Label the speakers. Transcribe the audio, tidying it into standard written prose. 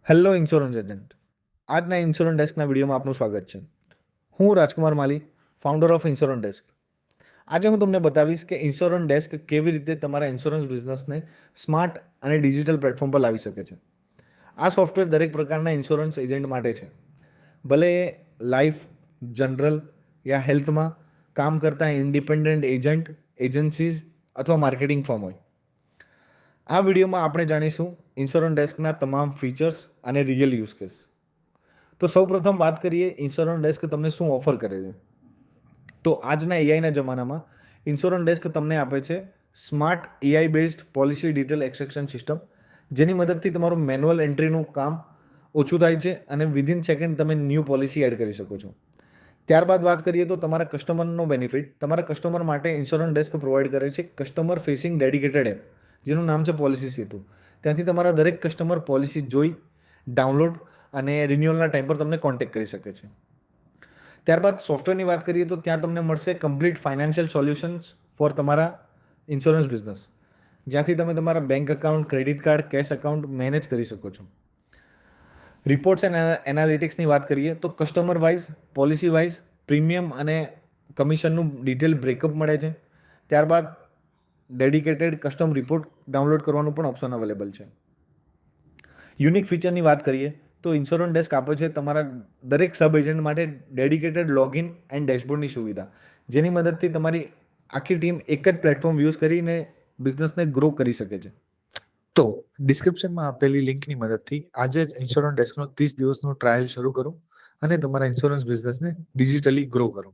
Speaker 1: Hello insurance agent. આજના insurance ડેસ્કના વિડીયોમાં આપનું સ્વાગત છે. હું રાજકુમાર માલી, ફાઉન્ડર ઓફ ઇન્સ્યોરન્સ ડેસ્ક. આજે હું તમને બતાવીશ કે ઇન્સ્યોરન્સ ડેસ્ક કેવી રીતે તમારા ઇન્સ્યોરન્સ બિઝનેસને સ્માર્ટ અને ડિજિટલ પ્લેટફોર્મ પર લાવી શકે છે. આ સોફ્ટવેર દરેક પ્રકારના ઇન્સ્યોરન્સ એજન્ટ માટે છે, ભલે એ લાઈફ, જનરલ યા હેલ્થમાં કામ કરતા ઇન્ડિપેન્ડન્ટ એજન્ટ, એજન્સીઝ અથવા માર્કેટિંગ ફર્મ હોય. આ વિડીયોમાં આપણે જાણીશું ઇન્સ્યોરન્સ ડેસ્કના તમામ ફીચર્સ અને રિયલ યુઝ કેસ. તો સૌપ્રથમ વાત કરીએ ઇન્સ્યોરન્સ ડેસ્ક તમને શું ઓફર કરે છે. તો આજના એઆઈના જમાનામાં ઇન્સ્યોરન્સ ડેસ્ક તમને આપે છે smart AI based policy detail extraction system, જેની મદદથી તમારું મેન્યુઅલ એન્ટ્રીનું કામ ઓછું થાય છે અને વિધિન સેકન્ડ તમે ન્યૂ પોલિસી એડ કરી શકો છો. ત્યારબાદ વાત કરીએ તો તમારા કસ્ટમરનો બેનિફિટ. તમારા કસ્ટમર માટે ઇન્સ્યોરન્સ ડેસ્ક પ્રોવાઈડ કરે છે કસ્ટમર ફેસિંગ ડેડિકેટેડ એપ, જેનું નામ છે પોલિસી સેતુ. ત્યાંથી તમારા દરેક કસ્ટમર પોલિસી જોઈ, ડાઉનલોડ અને રિન્યુઅલના ટાઈમ પર તમને કોન્ટેક્ટ કરી શકે છે. ત્યારબાદ સોફ્ટવેરની વાત કરીએ તો ત્યાં તમને મળશે કમ્પ્લીટ ફાઇનાન્શિયલ સોલ્યુશન્સ ફોર તમારા ઇન્સ્યોરન્સ બિઝનેસ, જ્યાંથી તમે તમારા bank account, credit card, cash account manage કરી શકો છો. રિપોર્ટ્સ એન્ડ એનાલિટિક્સની વાત કરીએ તો customer wise, policy wise, premium અને કમિશનનું ડિટેલ બ્રેકઅપ મળે છે. ત્યારબાદ ડેડિકેટેડ કસ્ટમ રિપોર્ટ ડાઉનલોડ કરવાનું પણ ઓપ્શન અવેલેબલ છે. યુનિક ફીચરની વાત કરીએ તો ઇન્સ્યોરન્સ ડેસ્ક આપે છે તમારા દરેક સબ એજન્ટ માટે ડેડિકેટેડ લોગિન એન્ડ ડેશબોર્ડની સુવિધા, જેની મદદથી તમારી આખી ટીમ એક જ પ્લેટફોર્મ યુઝ કરીને બિઝનેસને ગ્રો કરી શકે છે.
Speaker 2: તો ડિસ્ક્રિપ્શનમાં આપેલી લિંકની મદદથી આજે જ ઇન્સ્યોરન્સ ડેસ્કનો 30 દિવસનો ટ્રાયલ શરૂ કરો અને તમારા ઇન્સ્યોરન્સ બિઝનેસને ડિજિટલી ગ્રો કરો.